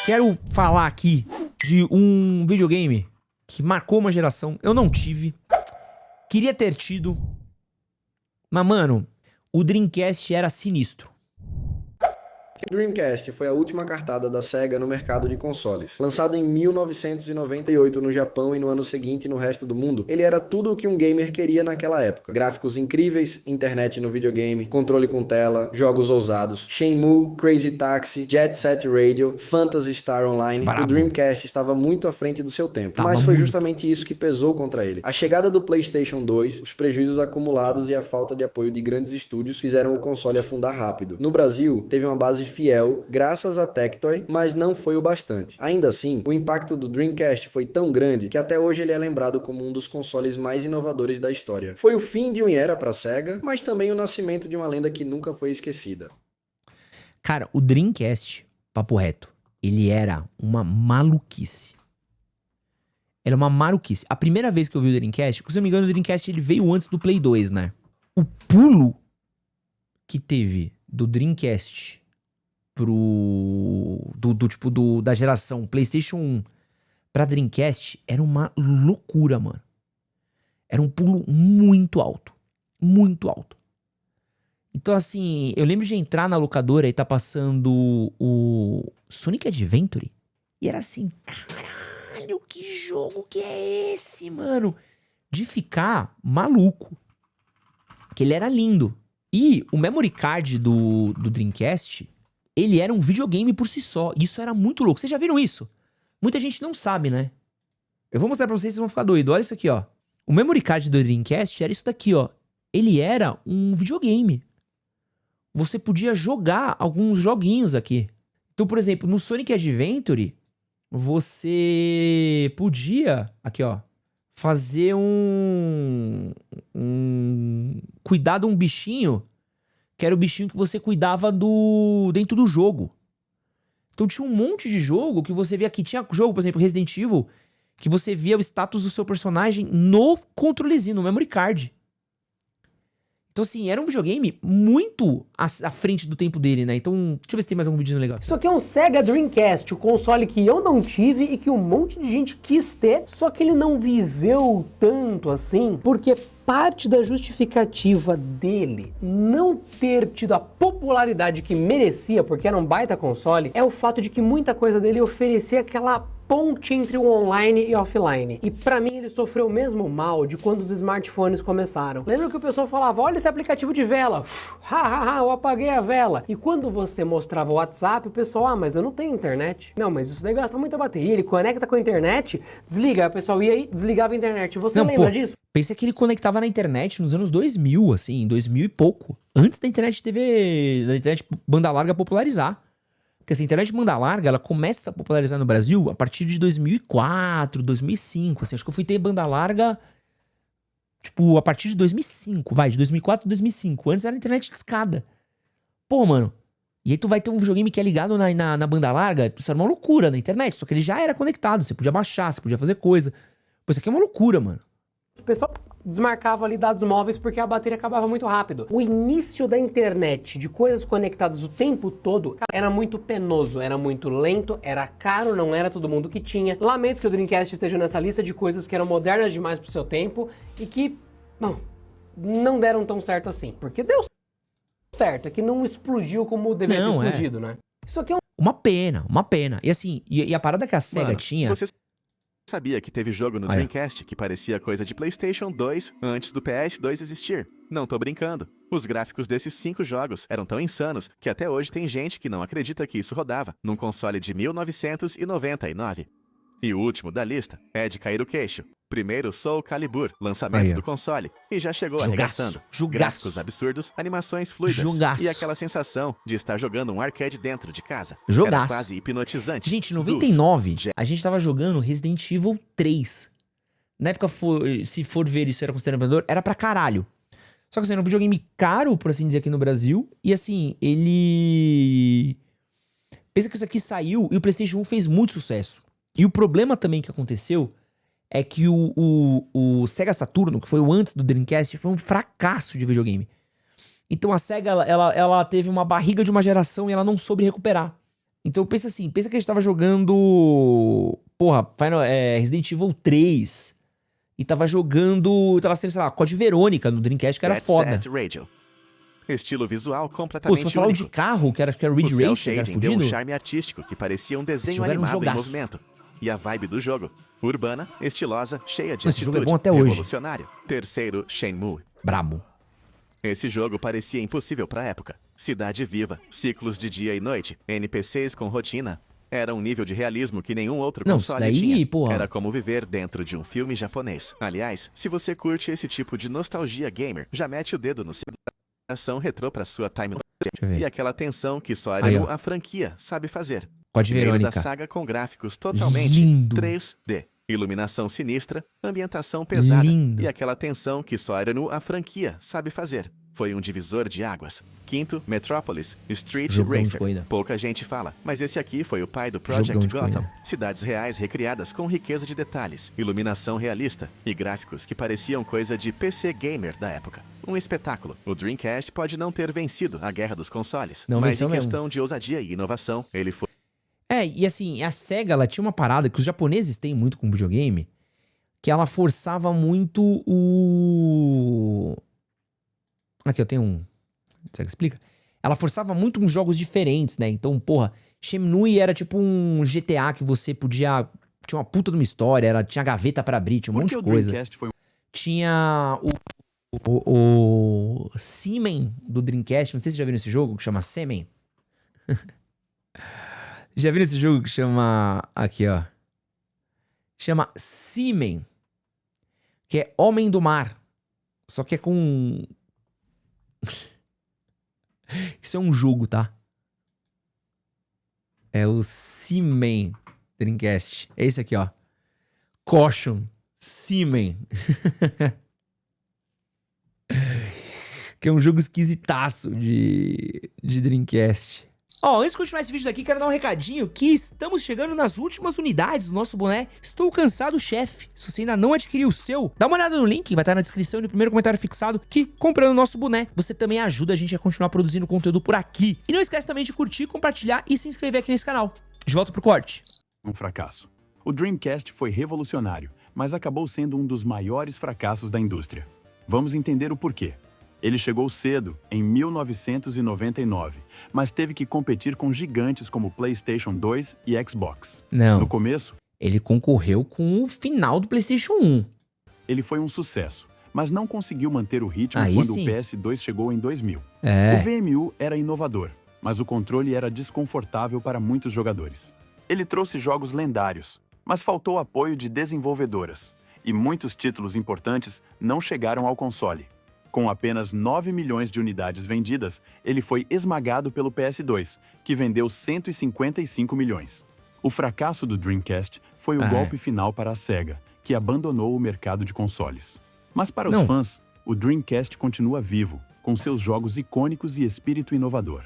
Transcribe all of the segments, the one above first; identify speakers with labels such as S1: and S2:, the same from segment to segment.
S1: Quero falar aqui de um videogame que marcou uma geração. Eu não tive. Queria ter tido. Mas, mano, o Dreamcast era sinistro.
S2: O Dreamcast foi a última cartada da Sega no mercado de consoles. Lançado em 1998 no Japão e no ano seguinte no resto do mundo, ele era tudo o que um gamer queria naquela época. Gráficos incríveis, internet no videogame, controle com tela, jogos ousados, Shenmue, Crazy Taxi, Jet Set Radio, Phantasy Star Online.
S1: Brabo.
S2: O Dreamcast estava muito à frente do seu tempo,
S1: Tava
S2: mas foi
S1: muito.
S2: justamente isso que pesou contra ele. A chegada do PlayStation 2, os prejuízos acumulados e a falta de apoio de grandes estúdios fizeram o console afundar rápido. No Brasil, teve uma base fiel, graças a Tectoy, mas não foi o bastante. Ainda assim, o impacto do Dreamcast foi tão grande que até hoje ele é lembrado como um dos consoles mais inovadores da história. Foi o fim de uma era para a Sega, mas também o nascimento de uma lenda que nunca foi esquecida.
S1: Cara, o Dreamcast, papo reto, ele era uma maluquice. Era uma maluquice. A primeira vez que eu vi o Dreamcast, se eu não me engano, o Dreamcast ele veio antes do Play 2, né? O pulo que teve do Dreamcast da geração PlayStation 1 pra Dreamcast era uma loucura, mano. Era um pulo muito alto. Muito alto. Então, assim, eu lembro de entrar na locadora e tá passando o Sonic Adventure. E era assim, caralho, que jogo que é esse, mano? De ficar maluco. Que ele era lindo. E o memory card do Dreamcast, ele era um videogame por si só. Isso era muito louco. Vocês já viram isso? Muita gente não sabe, né? Eu vou mostrar pra vocês, vocês vão ficar doidos. Olha isso aqui, ó. O memory card do Dreamcast era isso daqui, ó. Ele era um videogame. Você podia jogar alguns joguinhos aqui. Então, por exemplo, no Sonic Adventure, você podia, aqui, ó, fazer cuidar de um bichinho, que era o bichinho que você cuidava dentro do jogo. Então tinha um monte de jogo que você via aqui. Tinha jogo, por exemplo, Resident Evil, que você via o status do seu personagem no controlezinho, no memory card. Então, assim, era um videogame muito à frente do tempo dele, né? Então, deixa eu ver se tem mais algum vídeo legal.
S3: Isso aqui é um Sega Dreamcast, o console que eu não tive e que um monte de gente quis ter, só que ele não viveu tanto assim, porque parte da justificativa dele não ter tido a popularidade que merecia, porque era um baita console, é o fato de que muita coisa dele oferecia aquela ponte entre o online e offline. E pra mim ele sofreu o mesmo mal de quando os smartphones começaram. Lembra que o pessoal falava, olha esse aplicativo de vela, eu apaguei a vela. E quando você mostrava o WhatsApp, o pessoal, mas eu não tenho internet. Não, mas isso daí gasta muita bateria, ele conecta com a internet, desliga, aí o pessoal ia aí, desligava a internet. Você lembra disso?
S1: Pensa que ele conectava na internet nos anos 2000, assim, em 2000 e pouco. Antes da internet da internet banda larga popularizar. Porque essa internet banda larga, ela começa a popularizar no Brasil a partir de 2004, 2005, assim. Acho que eu fui ter banda larga, tipo, a partir de 2005, de 2004 a 2005. Antes era internet de escada. Pô, mano. E aí tu vai ter um videogame que é ligado na banda larga, isso era uma loucura na internet, só que ele já era conectado, você podia baixar, você podia fazer coisa. Pô, isso aqui é uma loucura, mano.
S3: O pessoal desmarcava ali dados móveis porque a bateria acabava muito rápido. O início da internet, de coisas conectadas o tempo todo, era muito penoso, era muito lento, era caro, não era todo mundo que tinha. Lamento que o Dreamcast esteja nessa lista de coisas que eram modernas demais pro seu tempo e que, não deram tão certo assim. Porque deu certo, é que não explodiu como deveria ter explodido, né? Isso aqui é
S1: uma pena. E assim, e a parada que a Sega tinha...
S4: Você sabia que teve jogo no Dreamcast que parecia coisa de PlayStation 2 antes do PS2 existir? Não tô brincando. Os gráficos desses 5 jogos eram tão insanos que até hoje tem gente que não acredita que isso rodava num console de 1999. E o último da lista é de cair o queixo. Primeiro Soul Calibur, lançamento do console, e já chegou arregaçando. Gráficos absurdos, animações fluidas e aquela sensação de estar jogando um arcade dentro de casa. Era quase hipnotizante.
S1: Gente, em 99, a gente tava jogando Resident Evil 3. Na época, se for ver isso era considerado vendedor, era pra caralho. Só que assim, era um videogame caro, por assim dizer, aqui no Brasil. E assim, ele... Pensa que isso aqui saiu e o PlayStation 1 fez muito sucesso. E o problema também que aconteceu é que o Sega Saturno, que foi o antes do Dreamcast, foi um fracasso de videogame. Então a Sega, ela teve uma barriga de uma geração e ela não soube recuperar. Então pensa assim, pensa que a gente tava jogando, porra, Resident Evil 3 e tava sendo, sei lá, Code Verônica no Dreamcast, que era
S4: Jet
S1: foda.
S4: Set Radio. Estilo visual
S1: Pô,
S4: completamente
S1: se for falar
S4: único.
S1: de carro, que era
S4: O
S1: Ridge
S4: cel
S1: Racer, que era
S4: shading deu um
S1: fudido.
S4: charme artístico que parecia um desenho
S1: jogo era um
S4: animado em
S1: jogaço.
S4: movimento. E a vibe do jogo, urbana, estilosa, cheia de
S1: Esse jogo é
S4: atitude,
S1: bom até hoje.
S4: revolucionário. Terceiro, Shenmue.
S1: Brabo.
S4: Esse jogo parecia impossível pra época. Cidade viva, ciclos de dia e noite, NPCs com rotina. Era um nível de realismo que nenhum outro
S1: Não,
S4: console
S1: isso daí,
S4: tinha.
S1: porra.
S4: Era como viver dentro de um filme japonês. Aliás, se você curte esse tipo de nostalgia gamer, já mete o dedo no ação retrô pra sua timeline.
S1: Deixa eu ver.
S4: E aquela tensão que só
S1: Aí, ó.
S4: a franquia sabe fazer.
S1: Code
S4: Meio da
S1: Verônica.
S4: saga com gráficos totalmente
S1: Lindo.
S4: 3D. Iluminação sinistra, ambientação pesada.
S1: Lindo.
S4: E aquela tensão que só a franquia sabe fazer. Foi um divisor de águas. Quinto, Metropolis, Street
S1: Jogão de
S4: Racer.
S1: corrida.
S4: Pouca gente fala, mas esse aqui foi o pai do
S1: Jogão
S4: Project
S1: de
S4: Gotham.
S1: corrida.
S4: Cidades reais recriadas com riqueza de detalhes, iluminação realista e gráficos que pareciam coisa de PC gamer da época. Um espetáculo. O Dreamcast pode não ter vencido a guerra dos consoles,
S1: Não
S4: mas
S1: venceu
S4: em
S1: mesmo.
S4: questão de ousadia e inovação, ele foi
S1: E assim, a SEGA, ela tinha uma parada que os japoneses têm muito com videogame, que ela forçava muito o... Aqui, eu tenho um... Você explica? Ela forçava muito uns jogos diferentes, né? Então, porra, Shenmue era tipo um GTA que você podia... Tinha uma puta de uma história, tinha gaveta pra abrir, tinha um monte de coisa. Tinha o Seaman do Dreamcast, não sei se vocês já viram esse jogo, que chama Seaman. Já viram esse jogo que chama... Aqui, ó. Chama Seaman. Que é Homem do Mar. Só que é com... Isso é um jogo, tá? É o Seaman Dreamcast. É esse aqui, ó. Caution. Seaman. Que é um jogo esquisitaço de Dreamcast. Ó, antes de continuar esse vídeo daqui, quero dar um recadinho que estamos chegando nas últimas unidades do nosso boné. Estou cansado, chefe. Se você ainda não adquiriu o seu, dá uma olhada no link, vai estar na descrição e no primeiro comentário fixado, que comprando o nosso boné, você também ajuda a gente a continuar produzindo conteúdo por aqui. E não esquece também de curtir, compartilhar e se inscrever aqui nesse canal. De volta pro corte.
S5: Um fracasso. O Dreamcast foi revolucionário, mas acabou sendo um dos maiores fracassos da indústria. Vamos entender o porquê. Ele chegou cedo, em 1999, mas teve que competir com gigantes como PlayStation 2 e Xbox.
S1: Não,
S5: No começo,
S1: ele concorreu com o final do PlayStation 1.
S5: ele foi um sucesso, mas não conseguiu manter o ritmo
S1: Aí
S5: quando
S1: sim.
S5: o PS2 chegou em 2000. O
S1: É.
S5: VMU era inovador, mas o controle era desconfortável para muitos jogadores. Ele trouxe jogos lendários, mas faltou apoio de desenvolvedoras, e muitos títulos importantes não chegaram ao console. Com apenas 9 milhões de unidades vendidas, ele foi esmagado pelo PS2, que vendeu 155 milhões. O fracasso do Dreamcast foi o golpe final para a SEGA, que abandonou o mercado de consoles. Mas para os
S1: Não.
S5: fãs, o Dreamcast continua vivo, com seus jogos icônicos e espírito inovador.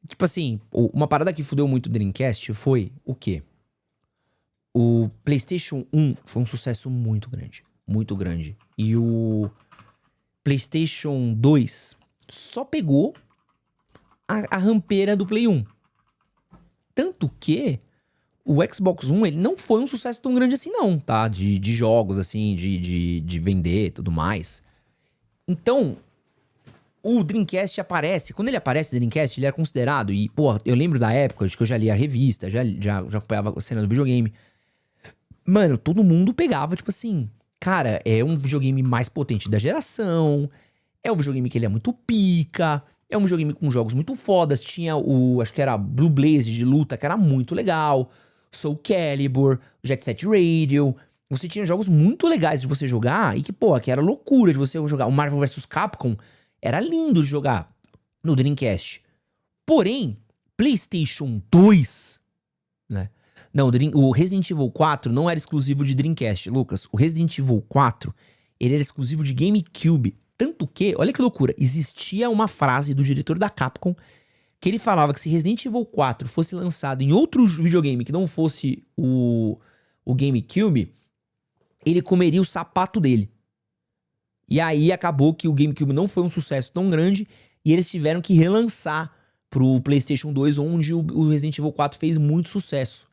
S1: Tipo assim, uma parada que fudeu muito o Dreamcast foi o quê? O PlayStation 1 foi um sucesso muito grande. Muito grande. E o PlayStation 2 só pegou a rampeira do Play 1. Tanto que o Xbox One, ele não foi um sucesso tão grande assim não, tá? De jogos, assim, de vender e tudo mais. Então, o Dreamcast aparece... Quando ele aparece, o Dreamcast, ele era considerado... E, pô, eu lembro da época de que eu já lia a revista, já acompanhava a cena do videogame. Mano, todo mundo pegava, tipo assim... Cara, é um videogame mais potente da geração. É um videogame que ele é muito pica. É um videogame com jogos muito fodas. Tinha o... Acho que era Blue Blaze de luta, que era muito legal. Soul Calibur, Jet Set Radio. Você tinha jogos muito legais de você jogar. E que, pô, que era loucura de você jogar. O Marvel vs Capcom era lindo de jogar no Dreamcast. Porém, PlayStation 2, né? Não, o Resident Evil 4 não era exclusivo de Dreamcast, Lucas. O Resident Evil 4, ele era exclusivo de GameCube. Tanto que, olha que loucura, existia uma frase do diretor da Capcom que ele falava que se Resident Evil 4 fosse lançado em outro videogame que não fosse o GameCube, ele comeria o sapato dele. E aí acabou que o GameCube não foi um sucesso tão grande e eles tiveram que relançar pro PlayStation 2, onde o Resident Evil 4 fez muito sucesso.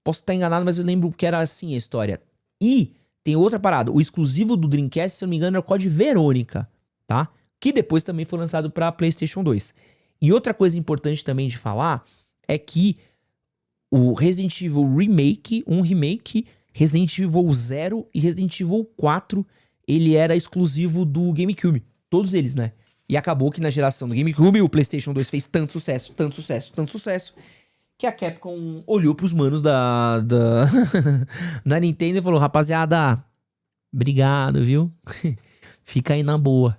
S1: Posso estar enganado, mas eu lembro que era assim a história. E tem outra parada. O exclusivo do Dreamcast, se eu não me engano, era o Code Verônica, tá? Que depois também foi lançado pra PlayStation 2. E outra coisa importante também de falar é que o Resident Evil Remake, Resident Evil 0 e Resident Evil 4, ele era exclusivo do GameCube. Todos eles, né? E acabou que na geração do GameCube o PlayStation 2 fez tanto sucesso, que a Capcom olhou pros manos da da Nintendo e falou: rapaziada, obrigado, viu? Fica aí na boa,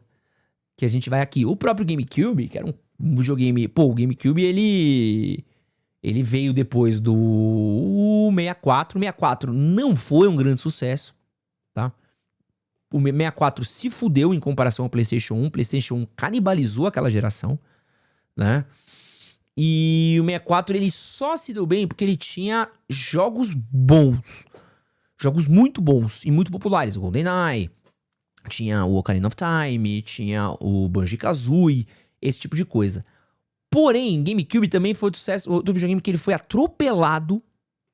S1: que a gente vai aqui. O próprio GameCube, que era um videogame... Pô, o GameCube, ele veio depois do 64. O 64 não foi um grande sucesso, tá? O 64 se fudeu em comparação ao PlayStation 1. O PlayStation 1 canibalizou aquela geração, né? E o 64 ele só se deu bem porque ele tinha jogos bons. Jogos muito bons e muito populares. O GoldenEye, tinha o Ocarina of Time, tinha o Banjo-Kazooie, esse tipo de coisa. Porém, GameCube também foi outro videogame que ele foi atropelado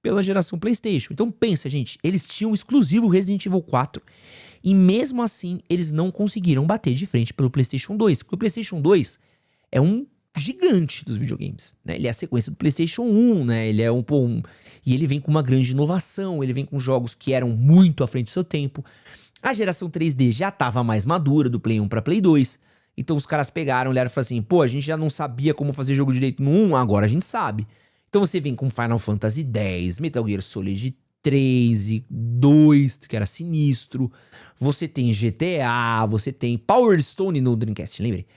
S1: pela geração PlayStation. Então pensa, gente, eles tinham o exclusivo Resident Evil 4 e mesmo assim eles não conseguiram bater de frente pelo PlayStation 2, porque o PlayStation 2 é um gigante dos videogames, né? Ele é a sequência do PlayStation 1, né? Ele é e ele vem com uma grande inovação, ele vem com jogos que eram muito à frente do seu tempo. A geração 3D já estava mais madura, do Play 1 para Play 2. Então os caras pegaram, olharam e falaram assim: pô, a gente já não sabia como fazer jogo direito no 1, agora a gente sabe. Então você vem com Final Fantasy X, Metal Gear Solid 3 e 2, que era sinistro. Você tem GTA, você tem Power Stone no Dreamcast, lembre?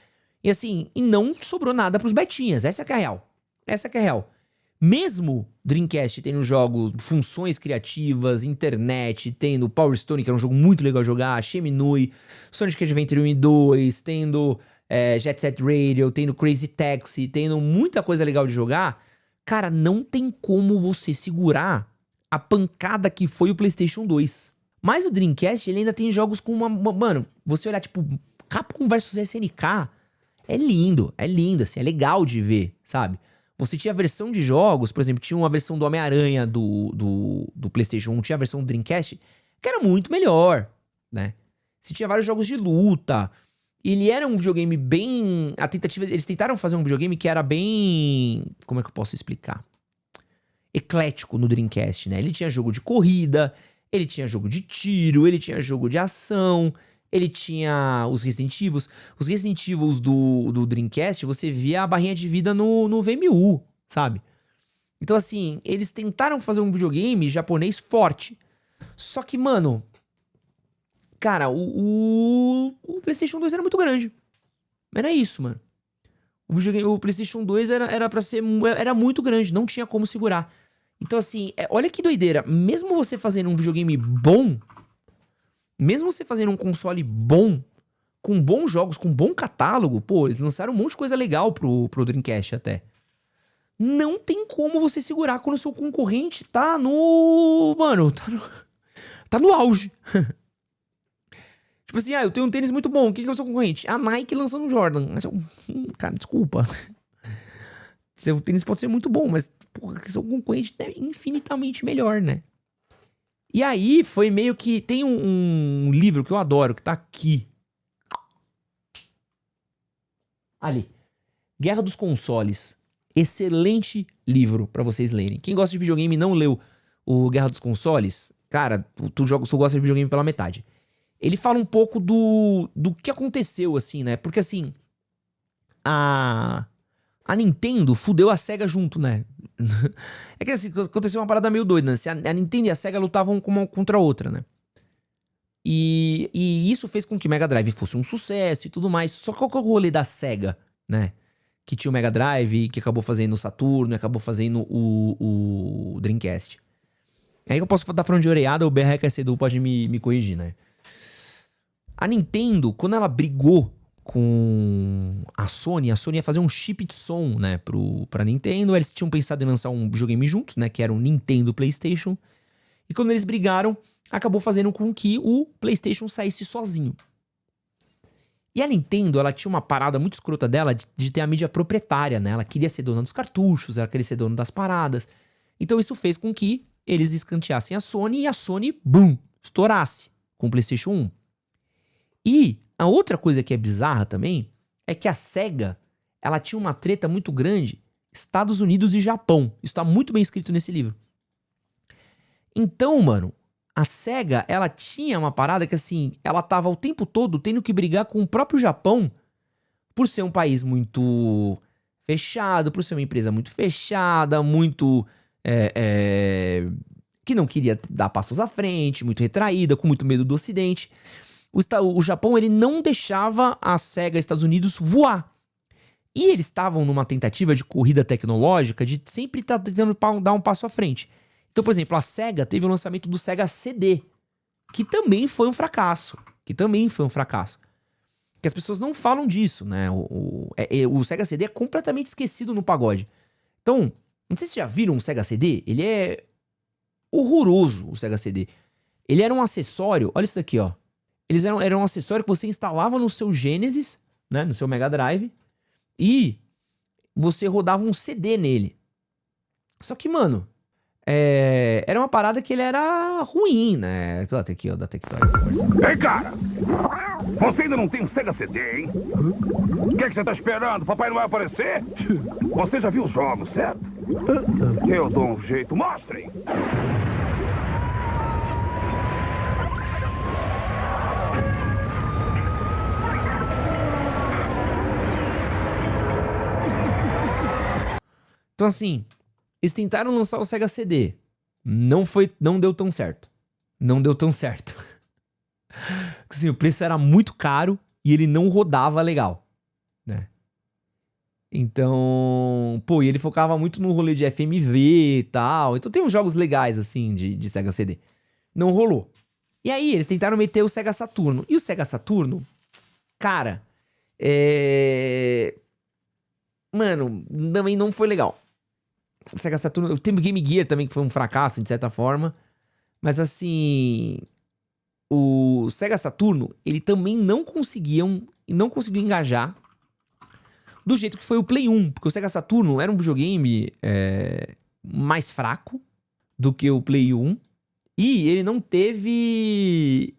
S1: E assim, e não sobrou nada pros betinhas, essa que é a real. Essa que é a real. Mesmo Dreamcast tendo jogos, funções criativas, internet, tendo Power Stone, que era um jogo muito legal de jogar, Shenmue, Sonic Adventure 1 e 2, tendo Jet Set Radio, tendo Crazy Taxi, tendo muita coisa legal de jogar, cara, não tem como você segurar a pancada que foi o PlayStation 2. Mas o Dreamcast, ele ainda tem jogos com mano, você olhar tipo Capcom vs SNK, é lindo, assim, é legal de ver, sabe? Você tinha a versão de jogos, por exemplo, tinha uma versão do Homem-Aranha do PlayStation 1, tinha a versão do Dreamcast, que era muito melhor, né? Você tinha vários jogos de luta. Ele era um videogame bem... Eles tentaram fazer um videogame que era bem... Como é que eu posso explicar? Eclético no Dreamcast, né? Ele tinha jogo de corrida, ele tinha jogo de tiro, ele tinha jogo de ação... Ele tinha os Resident Evil. Os Resident Evil do Dreamcast, você via a barrinha de vida no VMU, sabe? Então, assim, eles tentaram fazer um videogame japonês forte. Só que, mano... Cara, o PlayStation 2 era muito grande. Era isso, mano. O PlayStation 2 era pra ser... Era muito grande, não tinha como segurar. Então, assim, olha que doideira. Mesmo você fazendo um videogame bom... Mesmo você fazendo um console bom, com bons jogos, com bom catálogo, pô, eles lançaram um monte de coisa legal pro Dreamcast até. Não tem como você segurar quando o seu concorrente tá no... Mano, tá no auge. Tipo assim, eu tenho um tênis muito bom, quem que é o seu concorrente? A Nike lançando um Jordan. Mas cara, desculpa. Seu tênis pode ser muito bom, mas, porra, seu concorrente é infinitamente melhor, né? E aí foi meio que... Tem um livro que eu adoro, que tá aqui. Ali. Guerra dos Consoles. Excelente livro pra vocês lerem. Quem gosta de videogame e não leu o Guerra dos Consoles, cara, tu gosta de videogame pela metade. Ele fala um pouco do que aconteceu, assim, né? Porque, assim, a Nintendo fudeu a SEGA junto, né? É que assim, aconteceu uma parada meio doida, né? A Nintendo e a SEGA lutavam uma contra a outra, né? E isso fez com que o Mega Drive fosse um sucesso e tudo mais. Só que qual que é o rolê da SEGA, né? Que tinha o Mega Drive, que acabou fazendo o Saturno, acabou fazendo o Dreamcast. Aí eu posso estar falando de oreada, o BRKC pode me corrigir, né? A Nintendo, quando ela brigou com a Sony ia fazer um chip de som, né, pra Nintendo. Eles tinham pensado em lançar um videogame juntos, né, que era o Nintendo PlayStation. E quando eles brigaram, acabou fazendo com que o PlayStation saísse sozinho. E a Nintendo, ela tinha uma parada muito escrota dela de ter a mídia proprietária, né? Ela queria ser dona dos cartuchos, ela queria ser dona das paradas. Então isso fez com que eles escanteassem a Sony e a Sony, boom, estourasse com o PlayStation 1. E a outra coisa que é bizarra também é que a SEGA, ela tinha uma treta muito grande, Estados Unidos e Japão. Isso tá muito bem escrito nesse livro. Então, mano, a SEGA, ela tinha uma parada que, assim, ela tava o tempo todo tendo que brigar com o próprio Japão por ser um país muito fechado, por ser uma empresa muito fechada, muito... que não queria dar passos à frente, muito retraída, com muito medo do Ocidente. O Japão, ele não deixava a SEGA Estados Unidos voar. E eles estavam numa tentativa de corrida tecnológica de sempre estar tentando dar um passo à frente. Então, por exemplo, a SEGA teve o lançamento do Sega CD, que também foi um fracasso. Que as pessoas não falam disso, né? O Sega CD é completamente esquecido no pagode. Então, não sei se vocês já viram um Sega CD, ele é horroroso, o Sega CD. Ele era um acessório, olha isso daqui, ó. Era um acessório que você instalava no seu Genesis, né? No seu Mega Drive, e você rodava um CD nele. Só que, mano... era uma parada que ele era ruim, né? Tem aqui, ó, da Tectoy.
S6: Ei, cara! Você ainda não tem um Sega CD, hein? O que você tá esperando? Papai não vai aparecer? Você já viu os jogos, certo? Eu dou um jeito. Mostrem!
S1: Então, assim... Eles tentaram lançar o Sega CD. Não deu tão certo. Assim, o preço era muito caro e ele não rodava legal, né? Então, e ele focava muito no rolê de FMV e tal. Então tem uns jogos legais, assim, de Sega CD. Não rolou. E aí, eles tentaram meter o Sega Saturno. E o Sega Saturno, cara, mano, também não foi legal. O Sega Saturno, teve o Game Gear também, que foi um fracasso, de certa forma. Mas assim, o Sega Saturno, ele também não conseguiu engajar do jeito que foi o Play 1. Porque o Sega Saturno era um videogame mais fraco do que o Play 1. E ele não teve...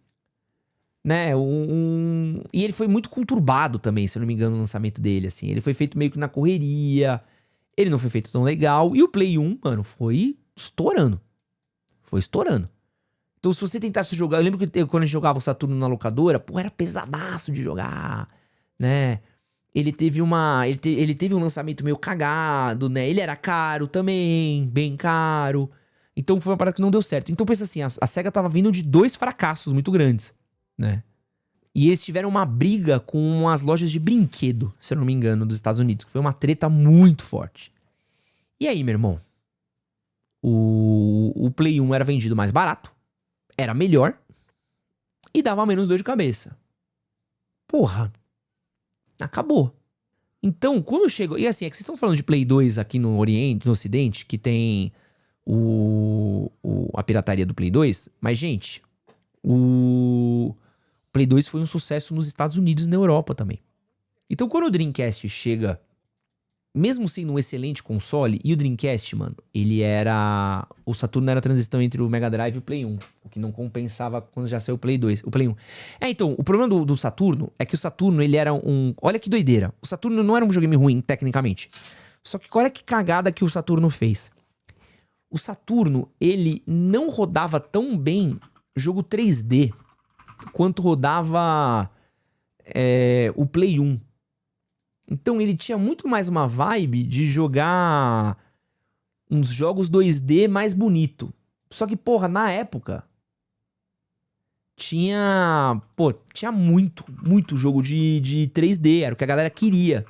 S1: né, E ele foi muito conturbado também, se eu não me engano, no lançamento dele, assim. Ele foi feito meio que na correria... Ele não foi feito tão legal. E o Play 1, mano, foi estourando. Então, se você tentasse jogar... Eu lembro que quando a gente jogava o Saturno na locadora, era pesadaço de jogar, né? Ele teve um lançamento meio cagado, né? Ele era caro também, bem caro. Então, foi uma parada que não deu certo. Então, pensa assim, a SEGA tava vindo de 2 fracassos muito grandes, né? E eles tiveram uma briga com as lojas de brinquedo, se eu não me engano, dos Estados Unidos, que foi uma treta muito forte. E aí, meu irmão? O Play 1 era vendido mais barato, era melhor e dava menos dor de cabeça. Porra, acabou. Então, quando chegou... E assim, é que vocês estão falando de Play 2 aqui no Oriente, no Ocidente, que tem a pirataria do Play 2, mas, gente, o Play 2 foi um sucesso nos Estados Unidos e na Europa também. Então, quando o Dreamcast chega, mesmo sendo um excelente console, e o Dreamcast, mano, o Saturno era a transição entre o Mega Drive e o Play 1, o que não compensava quando já saiu o Play 2, o Play 1. Então, o problema do Saturno é que o Saturno, ele era olha que doideira. O Saturno não era um videogame ruim, tecnicamente. Só que olha que cagada que o Saturno fez. O Saturno, ele não rodava tão bem jogo 3D quanto rodava o Play 1. Então ele tinha muito mais uma vibe de jogar uns jogos 2D mais bonito. Só que, porra, na época tinha muito jogo de 3D, era o que a galera queria.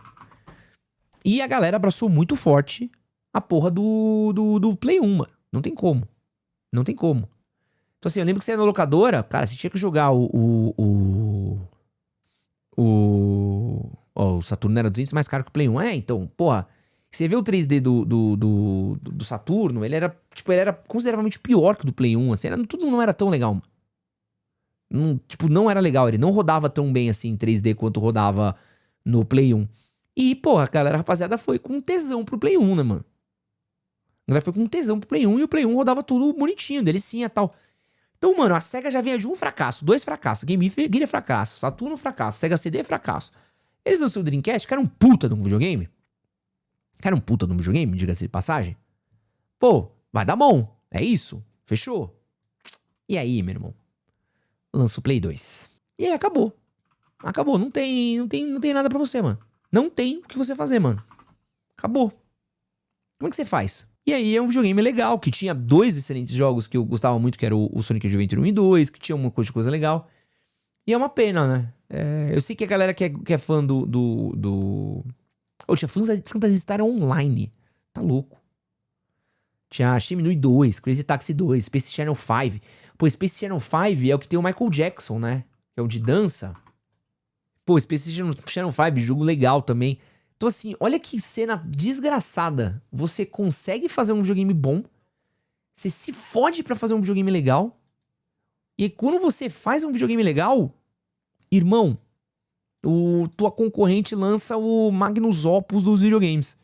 S1: E a galera abraçou muito forte a porra do Play 1, mano. Não tem como. Então assim, eu lembro que você ia na locadora, cara, você tinha que jogar o Saturno era 200 mais caro que o Play 1. Então, porra, você vê o 3D do Saturno, ele era consideravelmente pior que o do Play 1, assim, tudo não era tão legal, mano. Não era legal. Ele não rodava tão bem assim em 3D quanto rodava no Play 1. E, pô, a galera, rapaziada, foi com tesão pro Play 1, né, mano? A galera foi com tesão pro Play 1 e o Play 1 rodava tudo bonitinho, delicinha e tal. Então, mano, a SEGA já vinha de um fracasso, 2 fracassos. Game Gear é fracasso, Saturno fracasso, Sega CD é fracasso. Eles lançaram o Dreamcast, que era um puta de um videogame. Diga-se de passagem. Pô, vai dar bom. É isso. Fechou? E aí, meu irmão? Lança o Play 2. E aí, acabou. Acabou. Não tem nada pra você, mano. Não tem o que você fazer, mano. Acabou. Como é que você faz? E aí é um videogame legal, que tinha 2 excelentes jogos que eu gostava muito, que era o Sonic Adventure 1 e 2, que tinha uma coisa legal. E é uma pena, né? Eu sei que a galera que é fã tinha Phantasy Star Online. Tá louco. Tinha Shenmue 2, Crazy Taxi 2, Space Channel 5. Pô, Space Channel 5 é o que tem o Michael Jackson, né? Que é o de dança. Pô, Space Channel 5, jogo legal também. Então assim, olha que cena desgraçada. Você consegue fazer um videogame bom, você se fode pra fazer um videogame legal, e quando você faz um videogame legal, irmão, tua concorrente lança o Magnus Opus dos videogames.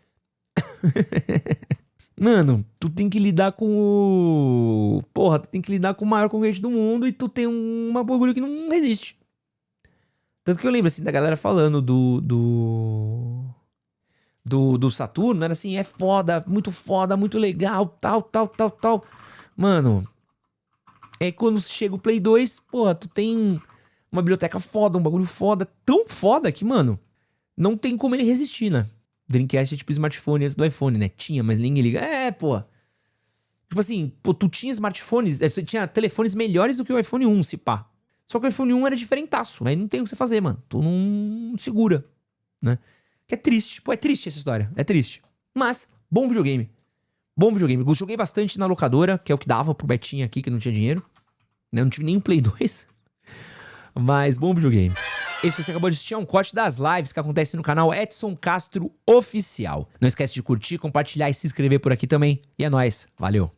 S1: Mano, tu tem que lidar com o... Porra, tu tem que lidar com o maior concorrente do mundo e tu tem uma bagulho que não resiste. Tanto que eu lembro, assim, da galera falando do Saturno, era assim, é foda, muito legal, tal. Mano, aí quando chega o Play 2, porra, tu tem uma biblioteca foda, um bagulho foda, tão foda que, mano, não tem como ele resistir, né? Dreamcast é tipo smartphone antes do iPhone, né? Tinha, mas ninguém liga. Pô. Tipo assim, pô, tu tinha smartphones, você tinha telefones melhores do que o iPhone 1, se pá. Só que o iPhone 1 era diferentaço, aí não tem o que você fazer, mano. Tu não segura, né? Que é triste. Pô, é triste essa história. É triste. Mas, bom videogame. Eu joguei bastante na locadora, que é o que dava pro Betinho aqui, que não tinha dinheiro. Eu não tive nem um Play 2. Mas, bom videogame. Esse que você acabou de assistir é um corte das lives que acontecem no canal Edson Castro Oficial. Não esquece de curtir, compartilhar e se inscrever por aqui também. E é nóis. Valeu.